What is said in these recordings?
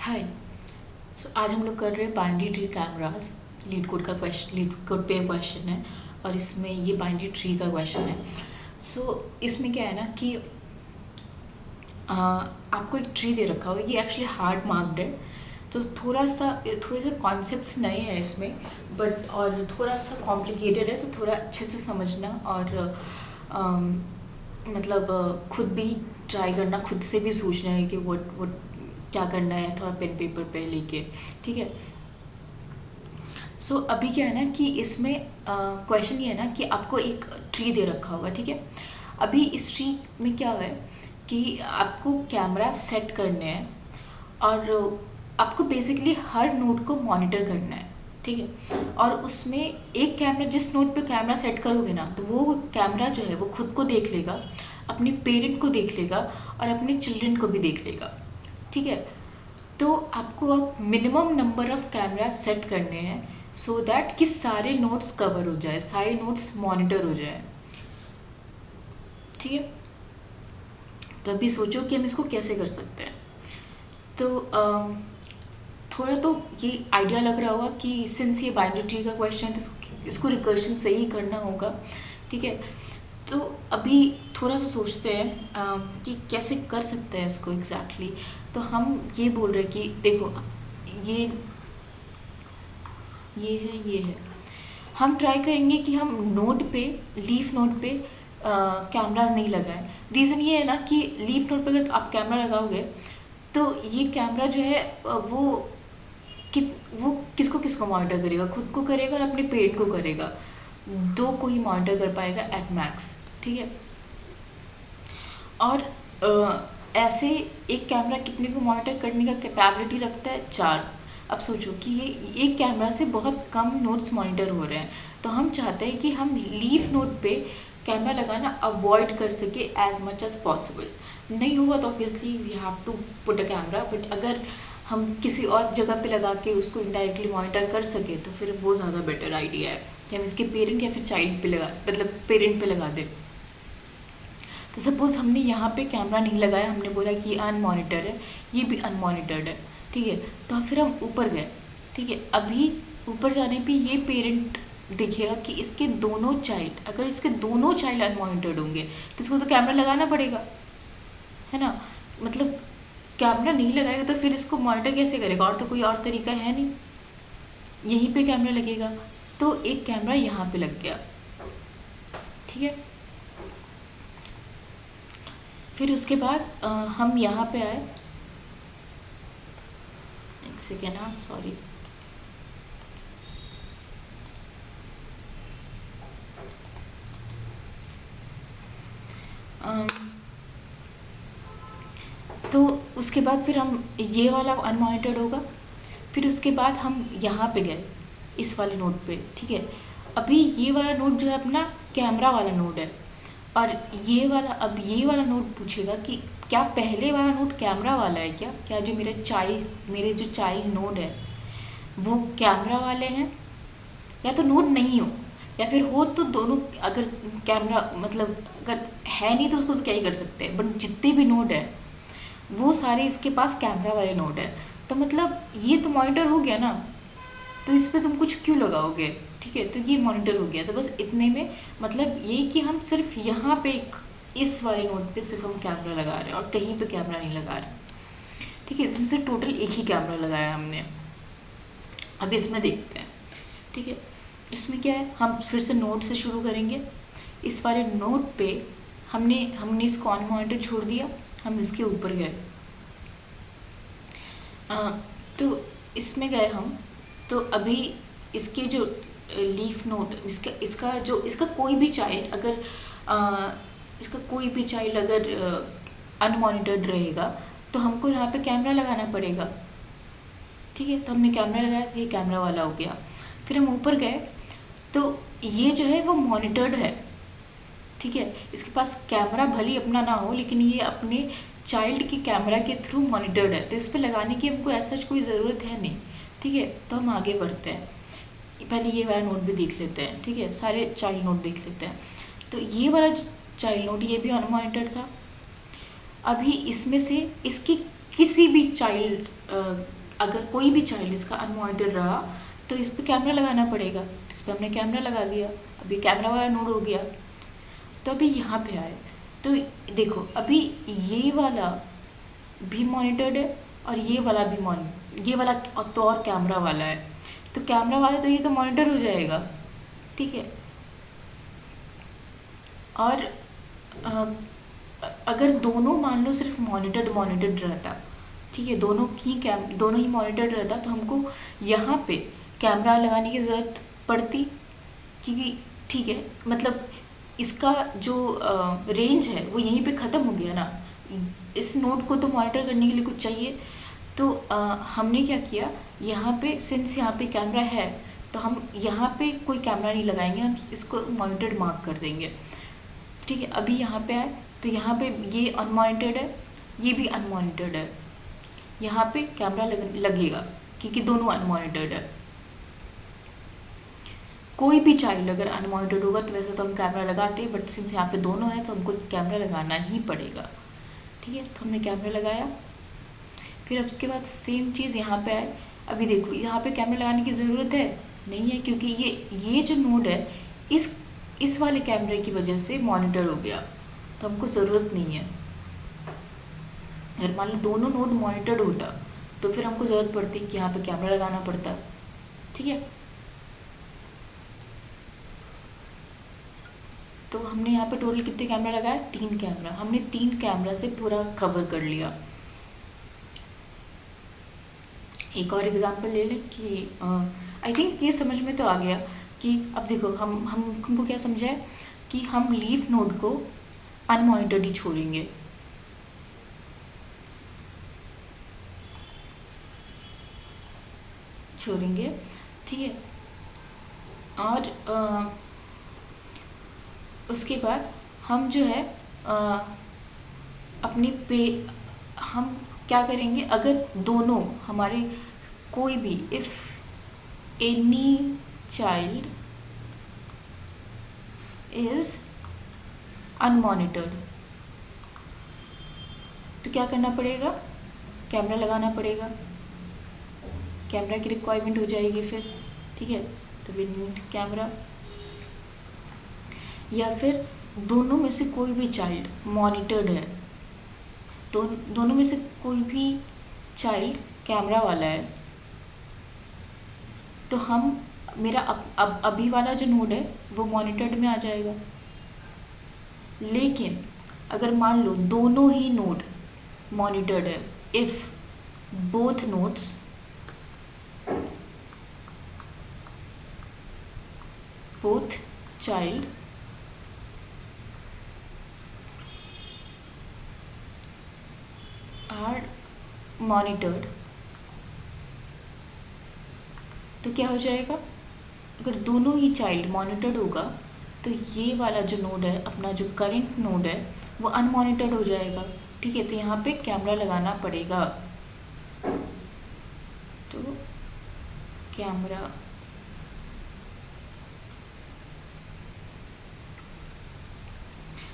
हाय। आज हम लोग कर रहे हैं binary tree cameras. Leet code पे क्वेश्चन है और इसमें ये बाइनरी ट्री का क्वेश्चन है। इसमें क्या है ना कि आपको एक ट्री दे रखा होगा। ये एक्चुअली हार्ड मार्क्ड है, तो थोड़े से कॉन्सेप्ट्स नए हैं इसमें, बट और थोड़ा सा कॉम्प्लिकेटेड है, तो थोड़ा अच्छे से समझना और खुद भी ट्राई करना, खुद से भी सोचना है कि वट क्या करना है, थोड़ा पेन पेपर पे लेके। ठीक है। अभी क्या है ना कि इसमें क्वेश्चन ये है ना कि आपको एक ट्री दे रखा होगा। ठीक है। अभी इस ट्री में क्या है कि आपको कैमरा सेट करने हैं और आपको बेसिकली हर नोड को मॉनिटर करना है। ठीक है। और उसमें एक कैमरा, जिस नोड पे कैमरा सेट करोगे ना, तो वो कैमरा जो है वो खुद को देख लेगा, अपने पेरेंट को देख लेगा और अपने चिल्ड्रन को भी देख लेगा। ठीक है। तो आपको अब minimum number of camera set करने हैं सो दैट कि सारे नोट्स कवर हो जाए, सारे नोट्स मॉनिटर हो जाए। ठीक है। तो अभी सोचो कि हम इसको कैसे कर सकते हैं। तो थोड़ा तो ये आइडिया लग रहा होगा कि सिंस ये बाइनरी ट्री का क्वेश्चन है तो इसको रिकर्शन से ही करना होगा। ठीक है। तो अभी थोड़ा सा सोचते हैं कि कैसे कर सकते हैं इसको एग्जैक्टली। तो हम ये बोल रहे हैं कि देखो, ये ये है। हम ट्राई करेंगे कि हम नोड पे, लीफ नोड पे कैमराज नहीं लगाएं। रीज़न ये है ना कि लीफ नोड पे अगर आप कैमरा लगाओगे तो ये कैमरा जो है वो किसको किसको मॉनिटर करेगा, खुद को करेगा और अपने पेरेंट को करेगा। दो को ही मॉनिटर कर पाएगा एट मैक्स। ठीक है। और ऐसे एक कैमरा कितने को मॉनिटर करने का कैपेबिलिटी रखता है? 4। अब सोचो कि ये एक कैमरा से बहुत कम नोट्स मॉनिटर हो रहे हैं, तो हम चाहते हैं कि हम लीफ नोड पे कैमरा लगाना अवॉइड कर सके एज मच एज पॉसिबल। नहीं होगा तो obviously we have to put a camera, but अगर हम किसी और जगह पे लगा के उसको इनडायरेक्टली मॉनिटर कर सके तो फिर वो ज़्यादा बेटर आइडिया है कि हम इसके पेरेंट या फिर चाइल्ड पे पेरेंट पे लगा दें। तो सपोज़ हमने यहाँ पे कैमरा नहीं लगाया, हमने बोला कि अनमॉनिटर है, ये भी अनमॉनिटर्ड है। ठीक है। तो फिर हम ऊपर गए। ठीक है। अभी ऊपर जाने पे ये पेरेंट देखेगा कि इसके दोनों चाइल्ड, अगर इसके दोनों चाइल्ड अनमॉनिटर्ड होंगे तो इसको तो कैमरा लगाना पड़ेगा, है ना। मतलब कैमरा नहीं लगाएगा तो फिर इसको मॉनिटर कैसे करेगा? और तो कोई और तरीका है नहीं, यहीं पे कैमरा लगेगा। तो एक कैमरा यहाँ पे लग गया। ठीक है। फिर उसके बाद हम यहाँ पे आए। एक सेकेंड, हाँ सॉरी। तो उसके बाद फिर हम ये वाला अनमॉनिटर्ड होगा। फिर उसके बाद हम यहाँ पे गए इस वाले नोड पे। ठीक है। अभी ये वाला नोड जो है अपना कैमरा वाला नोड है, और ये वाला नोड पूछेगा कि क्या पहले वाला नोड कैमरा वाला है क्या जो मेरे जो चाइल्ड नोड है वो कैमरा वाले हैं, या तो नोड नहीं हो, या फिर हो तो दोनों। अगर कैमरा अगर है नहीं तो उसको तो क्या ही कर सकते हैं, बट जितने भी नोड है वो सारे इसके पास कैमरा वाले नोड है। तो ये तो मॉनिटर हो गया ना, तो इस पर तुम कुछ क्यों लगाओगे? ठीक है। तो ये मॉनिटर हो गया। तो बस इतने में ये कि हम सिर्फ यहाँ पे इस वाले नोड पे सिर्फ हम कैमरा लगा रहे हैं और कहीं पे कैमरा नहीं लगा रहे। ठीक है। इसमें से टोटल एक ही कैमरा लगाया हमने। अब इसमें देखते हैं। ठीक है। इसमें क्या है, हम फिर से नोड से शुरू करेंगे। इस वाले नोड पे हमने इसको ऑन मॉनिटर छोड़ दिया, हम इसके ऊपर गए। तो इसमें गए हम। तो अभी इसके जो लीफ नोड, इसका कोई भी चाइल्ड अगर अनमॉनिटर्ड रहेगा तो हमको यहाँ पे कैमरा लगाना पड़ेगा। ठीक है। तो हमने कैमरा लगाया, ये कैमरा वाला हो गया। फिर हम ऊपर गए तो ये जो है वो मॉनिटर्ड है। ठीक है। इसके पास कैमरा भले अपना ना हो, लेकिन ये अपने चाइल्ड के कैमरा के थ्रू मॉनिटर्ड है, तो इस पर लगाने की हमको ऐसा कोई ज़रूरत है नहीं। ठीक है। तो हम आगे बढ़ते हैं। पहले ये वाला नोट भी देख लेते हैं। ठीक है। सारे चाइल्ड नोट देख लेते हैं। तो ये वाला जो चाइल्ड नोट, ये भी अनमॉनिटर्ड था। अभी इसमें से इसकी किसी भी चाइल्ड अगर कोई भी चाइल्ड इसका अनवांटेड रहा तो इस पर कैमरा लगाना पड़ेगा। इस पर हमने कैमरा लगा दिया, अभी कैमरा वाला नोड हो गया। तो अभी यहाँ पे आए तो देखो अभी ये वाला भी मॉनिटर्ड है और ये वाला भी ये वाला तो और कैमरा वाला है। तो कैमरा वाला तो ये तो मॉनिटर हो जाएगा, ठीक है। और अगर दोनों मान लो सिर्फ मॉनिटर्ड रहता, ठीक है, दोनों ही मॉनिटर्ड रहता तो हमको यहाँ पे कैमरा लगाने की ज़रूरत पड़ती, क्योंकि ठीक है मतलब इसका जो रेंज है वो यहीं पे ख़त्म हो गया ना। इस नोड को तो मॉनिटर करने के लिए कुछ चाहिए। तो हमने क्या किया, यहाँ पे सिंस यहाँ पे कैमरा है तो हम यहाँ पे कोई कैमरा नहीं लगाएंगे, हम इसको मॉनिटर्ड मार्क कर देंगे, ठीक है। अभी यहाँ पे आए तो यहाँ पे ये अनमॉनिटर्ड है, ये भी अनमॉनिटर्ड है, यहाँ पे कैमरा लगेगा क्योंकि दोनों अनमॉनिटर्ड है। कोई भी चाइल्ड अगर अनमॉनिटर्ड होगा तो वैसे तो हम कैमरा लगाते हैं, बट सिंस यहाँ पे दोनों है तो हमको कैमरा लगाना ही पड़ेगा, ठीक है। तो हमने कैमरा लगाया, फिर अब उसके बाद सेम चीज़ यहाँ पे आए। अभी देखो यहाँ पे कैमरा लगाने की ज़रूरत है नहीं है, क्योंकि ये जो नोड है इस वाले कैमरे की वजह से मॉनिटर हो गया, तो हमको ज़रूरत नहीं है। अगर मान लो दोनों नोड मॉनिटर्ड होता तो फिर हमको ज़रूरत पड़ती कि यहाँ पे कैमरा लगाना पड़ता, ठीक है। तो हमने यहाँ पे टोटल कितने कैमरा लगाए, 3 कैमरा। हमने 3 कैमरा से पूरा कवर कर लिया। एक और एग्जांपल ले लें कि आई थिंक ये समझ में तो आ गया कि अब देखो हमको क्या समझा है कि हम लीफ नोड को अनमॉनिटर्ड ही छोड़ेंगे, ठीक है। और उसके बाद हम जो है हम क्या करेंगे, अगर दोनों हमारे कोई भी इफ़ एनी चाइल्ड इज़ अनमॉनिटर्ड तो क्या करना पड़ेगा, कैमरा लगाना पड़ेगा, कैमरा की रिक्वायरमेंट हो जाएगी फिर, ठीक है। तो वी नीड कैमरा। या फिर दोनों में से कोई भी चाइल्ड मॉनिटर्ड है, तो दोनों में से कोई भी चाइल्ड कैमरा वाला है, तो मेरा अभी वाला जो नोड है वो मॉनिटर्ड में आ जाएगा। लेकिन अगर मान लो दोनों ही नोड मॉनिटर्ड है, if both nodes both child are monitored, तो क्या हो जाएगा, अगर दोनों ही चाइल्ड मॉनिटर्ड होगा तो ये वाला जो नोड है, अपना जो करंट नोड है, वो अनमॉनिटर्ड हो जाएगा, ठीक है। तो यहाँ पे कैमरा लगाना पड़ेगा। तो कैमरा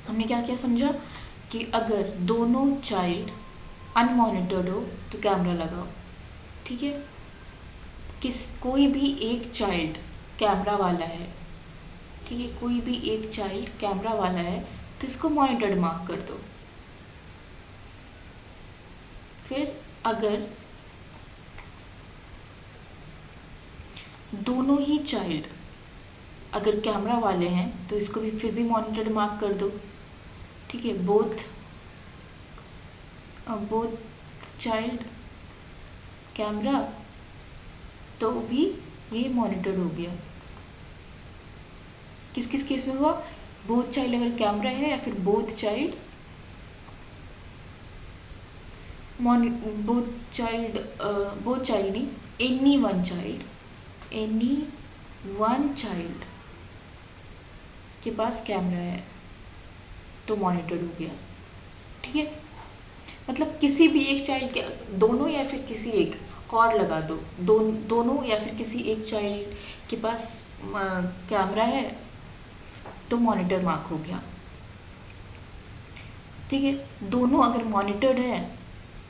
हमने क्या क्या समझा कि अगर दोनों चाइल्ड अनमॉनिटर्ड हो तो कैमरा लगाओ, ठीक है। कोई भी एक चाइल्ड कैमरा वाला है, ठीक है, कोई भी एक चाइल्ड कैमरा वाला है तो इसको मॉनिटर्ड मार्क कर दो। फिर अगर दोनों ही चाइल्ड अगर कैमरा वाले हैं तो इसको भी फिर भी मॉनिटर्ड मार्क कर दो, ठीक है। बोथ चाइल्ड कैमरा, तो भी ये मॉनिटर्ड हो गया। किस किस केस में हुआ, बोथ चाइल्ड अगर कैमरा है या फिर बोथ चाइल्ड नहीं, एनी वन चाइल्ड के पास कैमरा है तो मॉनिटर्ड हो गया, ठीक है। मतलब किसी भी एक चाइल्ड के, दोनों या फिर किसी एक और लगा दो, दोनों या फिर किसी एक चाइल्ड के पास कैमरा है तो मॉनिटर मार्क हो गया, ठीक है। दोनों अगर मॉनिटर्ड है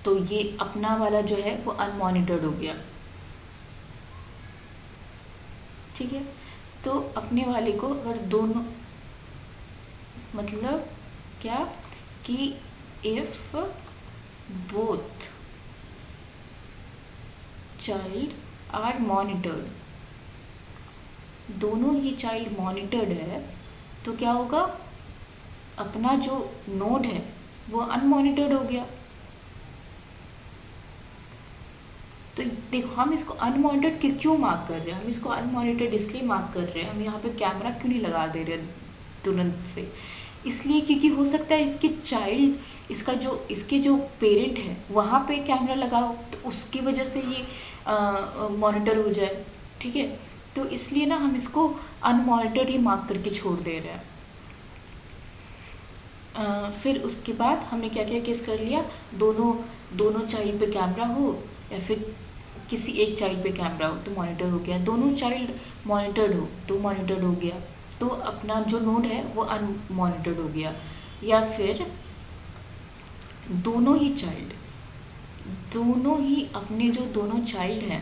तो ये अपना वाला जो है वो अनमॉनिटर्ड हो गया, ठीक है। तो अपने वाले को अगर दोनों, मतलब क्या कि if both child are monitored, दोनों ही चाइल्ड मॉनिटर्ड है, तो क्या होगा, अपना जो नोड है वो अनमॉनिटर्ड हो गया। तो देखो हम इसको अनमॉनिटर्ड क्यों मार्क कर रहे हैं, हम इसको अनमॉनिटर्ड इसलिए मार्क कर रहे हैं, हम यहाँ पे कैमरा क्यों नहीं लगा दे रहे तुरंत से, इसलिए क्योंकि हो सकता है इसके चाइल्ड, इसके जो पेरेंट है वहाँ पे कैमरा लगाओ तो उसकी वजह से ये मॉनिटर हो जाए, ठीक है। तो इसलिए ना हम इसको अनमॉनिटर्ड ही मार्क करके छोड़ दे रहे हैं। फिर उसके बाद हमने क्या क्या केस कर लिया, दोनों चाइल्ड पे कैमरा हो या फिर किसी एक चाइल्ड पे कैमरा हो तो मॉनिटर हो गया, दोनों चाइल्ड मॉनिटर्ड हो तो मॉनिटर्ड हो गया, तो अपना जो नोड है वो अनमॉनिटर्ड हो गया। या फिर दोनों ही अपने जो दोनों चाइल्ड हैं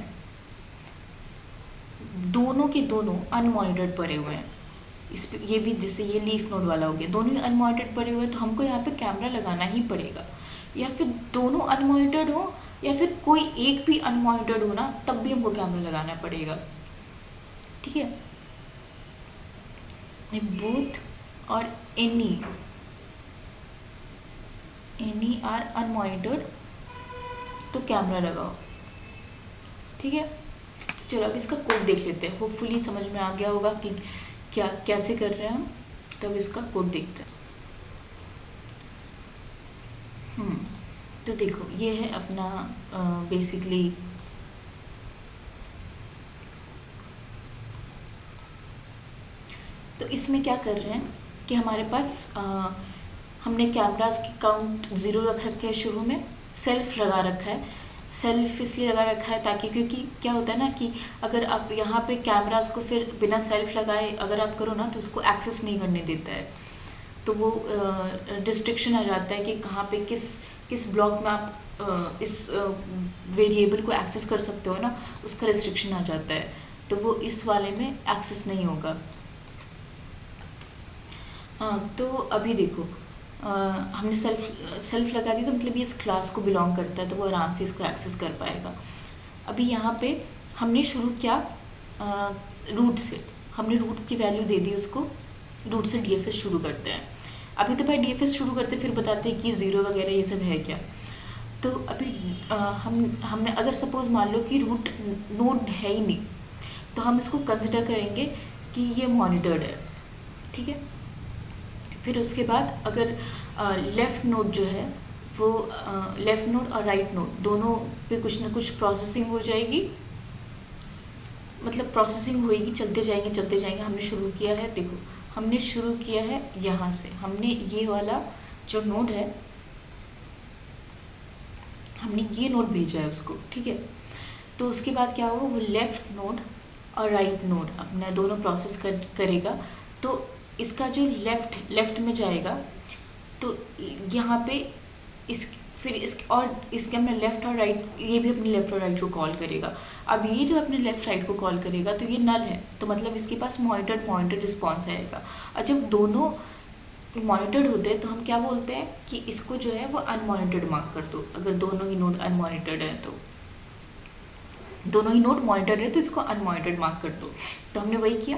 दोनों के दोनों अनमॉनिटर्ड पड़े हुए हैं, इस पे ये भी जैसे ये लीफ नोड वाला हो गया, दोनों ही अनमॉनिटर्ड पड़े हुए हैं, तो हमको यहाँ पे कैमरा लगाना ही पड़ेगा। या फिर दोनों अनमॉनिटर्ड हो या फिर कोई एक भी अनमॉनिटर्ड हो ना, तब भी हमको कैमरा लगाना पड़ेगा, ठीक है। बोथ और एनी आर अनमॉनिटर्ड तो कैमरा लगाओ, ठीक है। चलो अब इसका कोड देख लेते हैं, होपफुली समझ में आ गया होगा कि क्या कैसे कर रहे हैं हम, तब इसका कोड देखते हैं। तो देखो ये है अपना बेसिकली तो इसमें क्या कर रहे हैं कि हमारे पास हमने कैमरास की काउंट 0 रख रखे है, शुरू में सेल्फ लगा रखा है, सेल्फ इसलिए लगा रखा है ताकि क्योंकि क्या होता है ना कि अगर आप यहाँ पे कैमरास को फिर बिना सेल्फ लगाए अगर आप करो ना तो उसको एक्सेस नहीं करने देता है, तो वो रिस्ट्रिक्शन आ जाता है कि कहाँ पे किस ब्लॉक में आप इस वेरिएबल को एक्सेस कर सकते हो ना, उसका रिस्ट्रिक्शन आ जाता है, तो वो इस वाले में एक्सेस नहीं होगा। तो अभी देखो हमने सेल्फ लगा दी तो मतलब ये इस क्लास को बिलोंग करता है, तो वो आराम से इसको एक्सेस कर पाएगा। अभी यहाँ पे हमने शुरू किया रूट से, हमने रूट की वैल्यू दे दी उसको, रूट से डीएफएस शुरू करते हैं। अभी तो भाई डीएफएस शुरू करते फिर बताते हैं कि 0 वगैरह ये सब है क्या। तो अभी हमने अगर सपोज मान लो कि रूट नोड है ही नहीं, तो हम इसको कंसिडर करेंगे कि ये मॉनिटर्ड है, ठीक है। फिर उसके बाद अगर लेफ़्ट नोड जो है वो लेफ़्ट नोड और राइट नोड दोनों पे कुछ ना कुछ प्रोसेसिंग हो जाएगी, मतलब प्रोसेसिंग होएगी, चलते जाएंगे। हमने शुरू किया है, देखो हमने शुरू किया है यहाँ से, हमने ये वाला जो नोड है हमने ये नोड भेजा है उसको, ठीक है। तो उसके बाद क्या होगा, वो लेफ़्ट नोड और राइट नोड अपना दोनों प्रोसेस करेगा। तो इसका जो लेफ़्ट में जाएगा तो यहाँ पे इसके अपने लेफ़्ट और राइट, ये भी अपने लेफ़्ट और राइट को कॉल करेगा। अब ये जो अपने लेफ़्ट राइट को कॉल करेगा तो ये नल है, तो मतलब इसके पास मॉनिटर्ड रिस्पॉन्स आएगा। और जब दोनों मॉनिटर्ड होते हैं तो हम क्या बोलते हैं कि इसको जो है वो अनमॉनिटर्ड मार्क कर दो, अगर दोनों ही नोड अनमॉनिटर्ड है तो, दोनों ही नोड मॉनिटर्ड है तो इसको अनमॉनिटर्ड मार्क कर दो। तो हमने वही किया,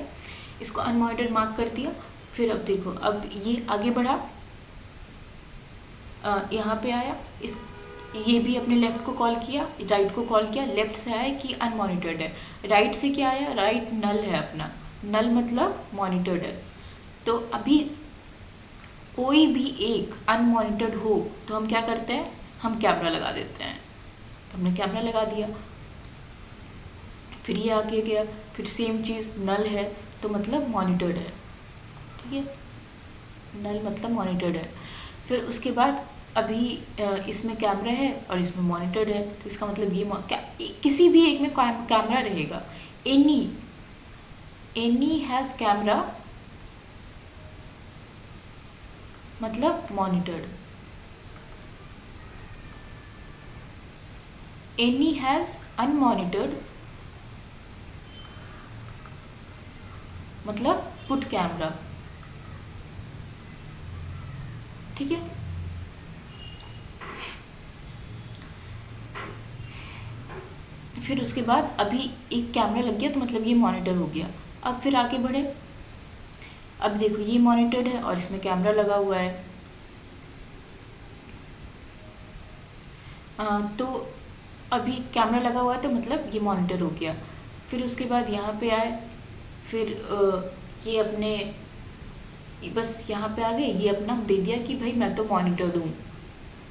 इसको अनमॉनिटर्ड मार्क कर दिया। फिर अब देखो, अब ये आगे बढ़ा, यहाँ पे आया, ये भी अपने लेफ़्ट को कॉल किया, राइट को कॉल किया, लेफ़्ट से आया कि अनमॉनिटर्ड है, राइट से क्या आया, राइट नल है अपना, नल मतलब मॉनिटर्ड है। तो अभी कोई भी एक अनमॉनिटर्ड हो तो हम क्या करते हैं, हम कैमरा लगा देते हैं। तो हमने कैमरा लगा दिया, फिर ये आगे गया, फिर सेम चीज़, नल है तो मतलब मॉनिटर्ड है, ठीक है, नल मतलब मॉनिटर्ड है। फिर उसके बाद अभी इसमें कैमरा है और इसमें मॉनिटर्ड है, तो इसका मतलब ये किसी भी एक में कैमरा रहेगा, एनी हैज़ कैमरा मतलब मॉनिटर्ड, एनी हैज़ अनमॉनिटर्ड मतलब पुट कैमरा, ठीक है। फिर उसके बाद अभी एक कैमरा लग गया तो मतलब ये मॉनिटर हो गया। अब फिर आगे बढ़े, अब देखो ये मॉनिटर्ड है और इसमें कैमरा लगा हुआ है। तो अभी कैमरा लगा हुआ है तो मतलब ये मॉनिटर हो गया। फिर उसके बाद यहाँ पे आए, फिर ये अपने बस यहाँ पे आ गए, ये अपना दे दिया कि भाई मैं तो मॉनिटर्ड हूँ।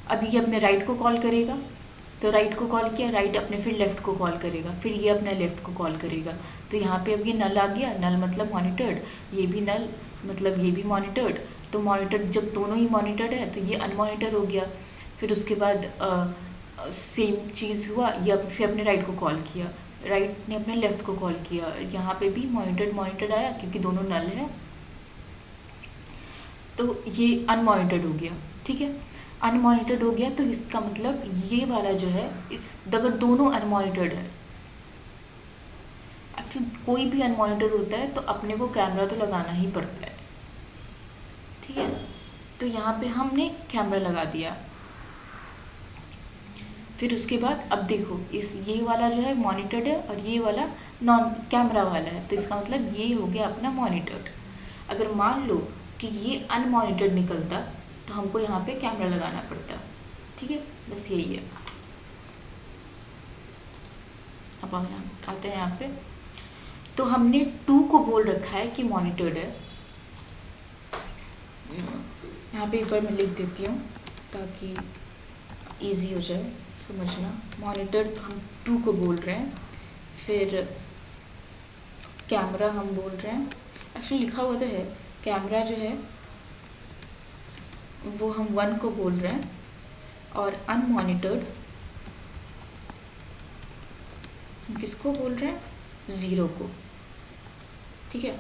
अब ये अपने राइट को कॉल करेगा, तो राइट को कॉल किया, राइट अपने फिर लेफ़्ट को कॉल करेगा, फिर ये अपने लेफ़्ट को कॉल करेगा। तो यहाँ पे अब ये नल आ गया, नल मतलब मॉनिटर्ड, ये भी नल मतलब ये भी मॉनिटर्ड। तो मॉनिटर्ड जब दोनों ही मॉनिटर्ड है तो ये अनमॉनिटर हो गया। फिर उसके बाद सेम चीज़ हुआ, ये फिर अपने राइट को कॉल किया, राइट ने अपने लेफ़्ट को कॉल किया, यहाँ पे भी मॉनिटर्ड मॉनिटर्ड आया क्योंकि दोनों नल है, तो ये अनमॉनिटर्ड हो गया, ठीक है। अनमॉनिटर्ड हो गया तो इसका मतलब ये वाला जो है, इस अगर दोनों अनमॉनिटर्ड है, एक्चुअली कोई भी अनमॉनिटर्ड होता है तो अपने को कैमरा तो लगाना ही पड़ता है, ठीक है। तो यहाँ पे हमने कैमरा लगा दिया। फिर उसके बाद अब देखो इस ये वाला जो है मॉनिटर्ड है और ये वाला नॉन कैमरा वाला है, तो इसका मतलब ये हो गया अपना मॉनिटर्ड। अगर मान लो कि ये अनमॉनिटर्ड निकलता तो हमको यहाँ पे कैमरा लगाना पड़ता, ठीक है। बस यही है। अब आते हैं यहाँ पे, तो हमने 2 को बोल रखा है कि मॉनिटर्ड है। यहाँ पे एक बार मैं लिख देती हूँ ताकि इजी हो जाए समझना। मॉनिटर्ड हम 2 को बोल रहे हैं, फिर कैमरा हम बोल रहे हैं, एक्चुअली लिखा हुआ तो है कैमरा जो है वो हम 1 को बोल रहे हैं, और अनमॉनिटर्ड हम किसको बोल रहे हैं, 0 को, ठीक है।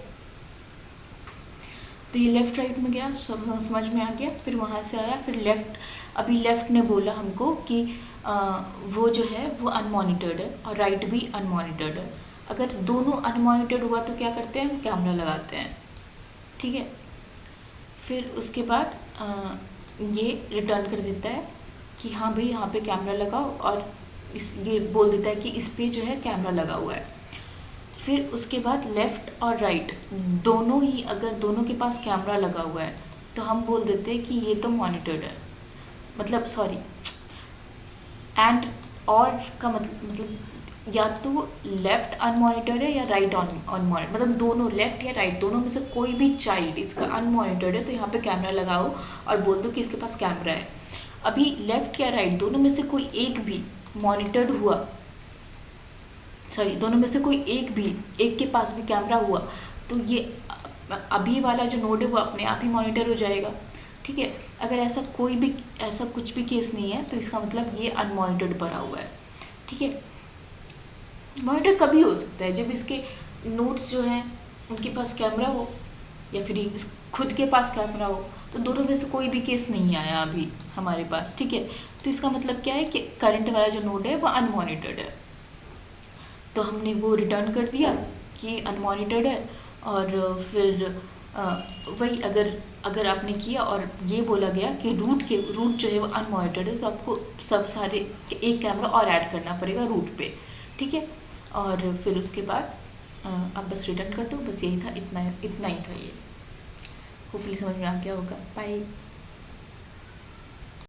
तो ये लेफ़्ट राइट में गया, सब समझ में आ गया। फिर वहाँ से आया, फिर लेफ़्ट, अभी लेफ़्ट ने बोला हमको कि वो जो है वो अनमॉनिटर्ड है और राइट भी अनमॉनिटर्ड है। अगर दोनों अनमॉनिटर्ड हुआ तो क्या करते हैं, हम कैमरा लगाते हैं, ठीक है। फिर उसके बाद ये रिटर्न कर देता है कि हाँ भाई यहाँ पे कैमरा लगाओ, और ये बोल देता है कि इस पे जो है कैमरा लगा हुआ है। फिर उसके बाद लेफ़्ट और राइट दोनों ही, अगर दोनों के पास कैमरा लगा हुआ है तो हम बोल देते हैं कि ये तो मॉनिटर्ड है, मतलब सॉरी, एंड और का मतलब या तो लेफ़्ट अनमॉनिटर्ड है या राइट अनमॉनिटर्ड, मतलब दोनों लेफ़्ट या राइट दोनों में से कोई भी चाइल्ड इसका अनमॉनिटर्ड है तो यहाँ पे कैमरा लगाओ और बोल दो कि इसके पास कैमरा है। अभी लेफ़्ट या राइट दोनों में से कोई एक भी मॉनिटर्ड हुआ, सॉरी दोनों में से कोई एक के पास भी कैमरा हुआ तो ये अभी वाला जो नोड है वो अपने आप ही मॉनिटर हो जाएगा, ठीक है। अगर ऐसा कोई भी, ऐसा कुछ भी केस नहीं है तो इसका मतलब ये अनमॉनिटर्ड पड़ा हुआ है, ठीक है। मॉनिटर कभी हो सकता है जब इसके नोड्स जो हैं उनके पास कैमरा हो या फिर इस खुद के पास कैमरा हो, तो दोनों में से कोई भी केस नहीं आया अभी हमारे पास, ठीक है। तो इसका मतलब क्या है कि करंट वाला जो नोड है वो अनमॉनिटर्ड है, तो हमने वो रिटर्न कर दिया कि अनमॉनिटर्ड है। और फिर वही अगर आपने किया और ये बोला गया कि रूट जो है वो अनमॉनिटर्ड है तो आपको सब सारे एक कैमरा और ऐड करना पड़ेगा रूट पे, ठीक है। और फिर उसके बाद आप बस रिटर्न कर दो, बस यही था, इतना ही था ये। होपफुली समझ में आ गया होगा। बाय।